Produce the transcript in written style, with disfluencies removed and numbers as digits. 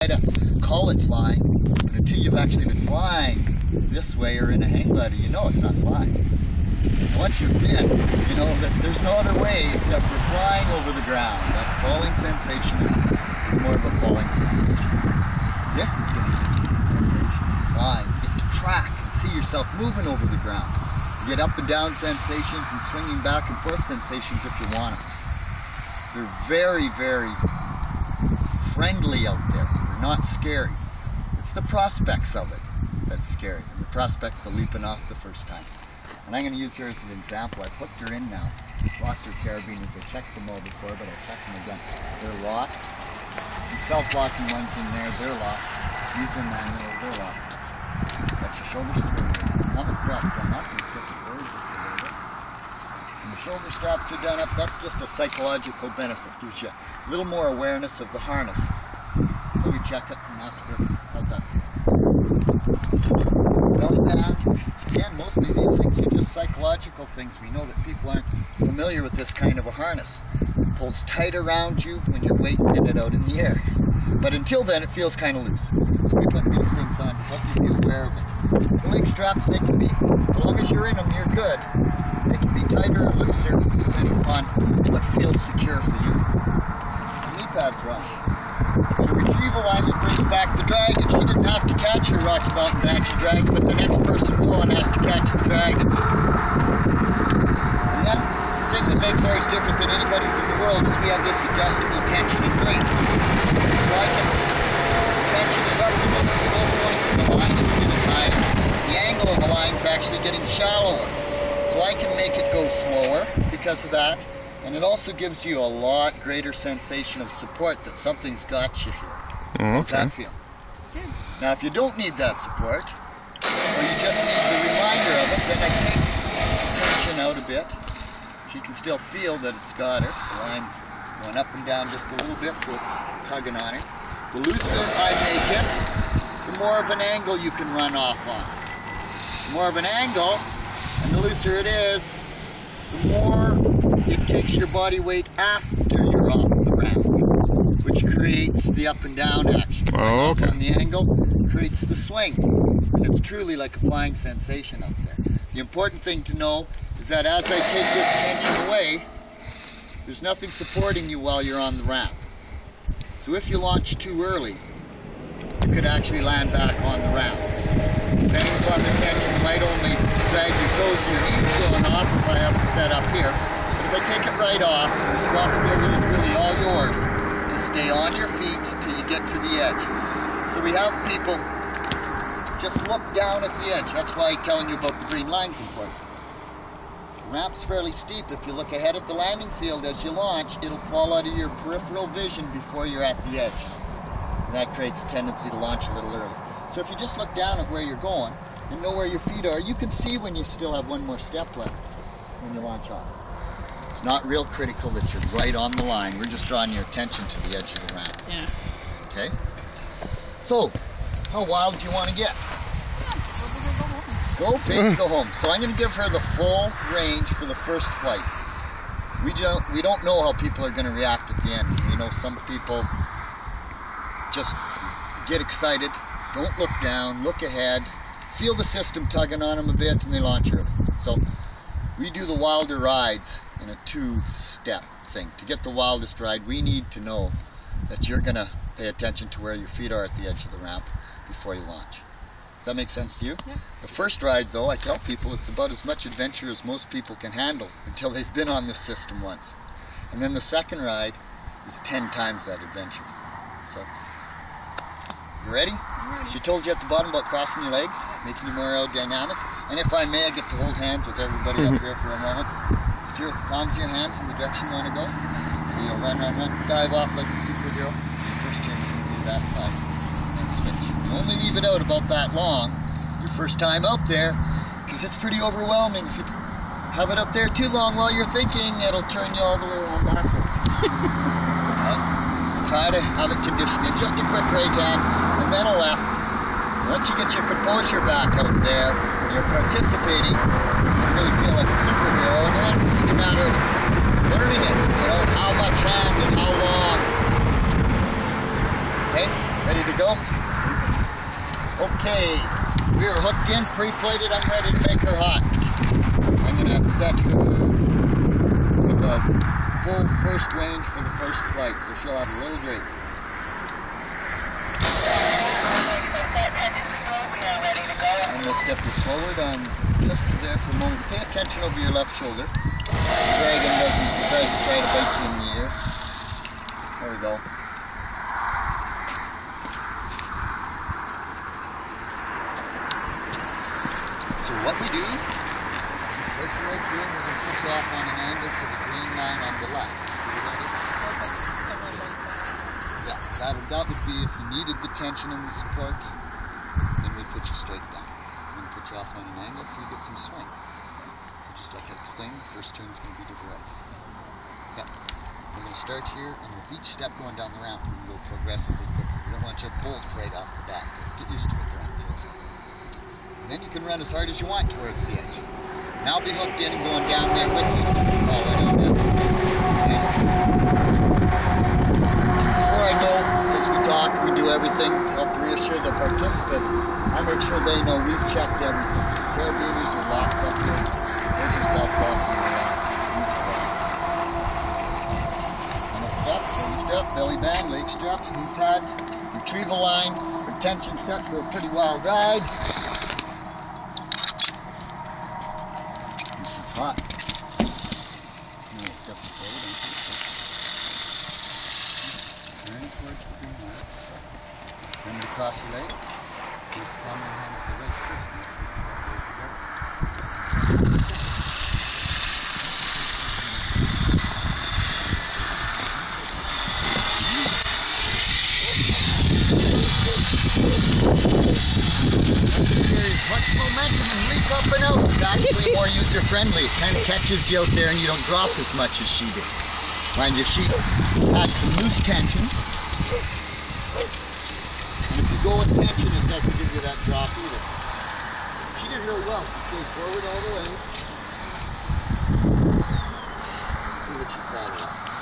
to call it flying, but until you've actually been flying this way or in a hang glider, you know it's not flying. And once you've been, you know that there's no other way except for flying over the ground. That falling sensation is more of a falling sensation. This is going to give you a sensation of flying. You get to track and see yourself moving over the ground. You get up and down sensations and swinging back and forth sensations if you want them. They're very, very friendly out there. They're not scary. It's the prospects of it that's scary. And the prospects of leaping off the first time. And I'm going to use her as an example. I've hooked her in now. Locked her carabiners. I checked them all before, but I'll check them again. They're locked. Some self-locking ones in there. They're locked. These are manual. They're locked. Got your shoulders straight. Helmet strap done up. And stick it forward just a little bit. When the shoulder straps are done up, that's just a psychological benefit. Gives you a little more awareness of the harness. So we check it and ask her, how's that feel? Belly down. Again, mostly these things are just psychological things. We know that people aren't familiar with this kind of a harness. It pulls tight around you when your weight's in it out in the air. But until then, it feels kind of loose. So we put these things on to help you be aware of it. The leg straps, they can be, as long as you're in them, you're good. They can be tighter or looser, depending upon what feels secure for you. The knee pads run. And a retrieval line that brings back the dragon. She didn't have to catch her Rocky Mountain Banshee dragon, but the next person on has to catch the dragon. And then the thing that makes ours different than anybody's in the world is we have this adjustable tension and drink. So I can tension it up and once the low point of the line is getting higher, the angle of the line is actually getting shallower. So I can make it go slower because of that. And it also gives you a lot greater sensation of support that something's got you here. How does that feel? Good. Now if you don't need that support, or you just need the reminder of it, then I take the tension out a bit. She can still feel that it's got her. The line's going up and down just a little bit, so it's tugging on her. The looser I make it, the more of an angle you can run off on. The more of an angle, and the looser it is, the more it takes your body weight after you're off the ground, which creates the up and down action. Oh, okay. On the angle, creates the swing. And it's truly like a flying sensation out there. The important thing to know is that as I take this tension away, there's nothing supporting you while you're on the ramp. So if you launch too early, you could actually land back on the ramp. Depending upon the tension, you might only drag your toes and your knees going off if I have it set up here. If I take it right off, the responsibility is really all yours to stay on your feet till you get to the edge. So we have people just look down at the edge. That's why I'm telling you about the green line's important. The ramp's fairly steep. If you look ahead at the landing field as you launch, it'll fall out of your peripheral vision before you're at the edge. And that creates a tendency to launch a little early. So if you just look down at where you're going and know where your feet are, you can see when you still have one more step left when you launch off. It's not real critical that you're right on the line. We're just drawing your attention to the edge of the ramp. Yeah. Okay? So, how wild do you want to get? Go big, go home. So I'm going to give her the full range for the first flight. We don't know how people are going to react at the end. You know, some people just get excited, don't look down, look ahead, feel the system tugging on them a bit, and they launch early. So we do the wilder rides in a two-step thing. To get the wildest ride, we need to know that you're going to pay attention to where your feet are at the edge of the ramp before you launch. Does that make sense to you? Yeah. The first ride, though, I tell people it's about as much adventure as most people can handle until they've been on this system once. And then the second ride is 10 times that adventure. So, you ready? I'm ready. She told you at the bottom about crossing your legs, making you more aerodynamic. And if I may, I get to hold hands with everybody up here for a moment. Steer with the palms of your hands in the direction you want to go. So you'll run, dive off like a superhero. The first turn's going to be to that side. And switch. You only leave it out about that long, your first time out there, because it's pretty overwhelming. If you have it up there too long while you're thinking, it'll turn you all the way around backwards. Okay? So try to have it conditioned in just a quick right hand, and then a left. Once you get your composure back out there, and you're participating, you really feel like a superhero, and then it's just a matter of learning it, you know, how much hand and how long. Okay? Ready to go? Okay, we are hooked in, pre-flighted. I'm ready to make her hot. I'm going to set her for the full first range for the first flight, so she'll have a little drink. I'm going to step you forward on just there for a moment. Pay attention over your left shoulder. The dragon doesn't decide to try to bite you in the ear. There we go. So what we do, start you right here, and we're going to put you off on an angle to the green line on the left. See what that is? Yeah, that would be if you needed the tension and the support, then we put you straight down. We're going to put you off on an angle so you get some swing. So just like I explained, the first turn is going to be to the right. Yep. We're going to start here, and with each step going down the ramp, we're going to go progressively quicker. We don't want you to bolt right off the bat. Get used to what the ramp feels like. And then you can run as hard as you want towards the edge. And I'll be hooked in and going down there with you, so we'll call it out. That's what we do. Okay? Before I go, because we talk, we do everything to help reassure the participant, I make sure they know we've checked everything. Carabiners are locked up here. Those are self-locking. Shoulder strap, belly band, leg straps, knee pads, retrieval line, retention set for a pretty wild ride. This is hot. Step forward. Turn towards the green line. Remember to cross your legs. Keep the palm of your hands to the right first, and let's take a step forward together. There's much momentum and leap up and out. It's actually more user-friendly. It kind of catches you out there and you don't drop as much as she did. Mind you, she had some loose tension. And if you go with tension, it doesn't give you that drop either. She did really well. She stays forward all the way. Let's see what she thought of it.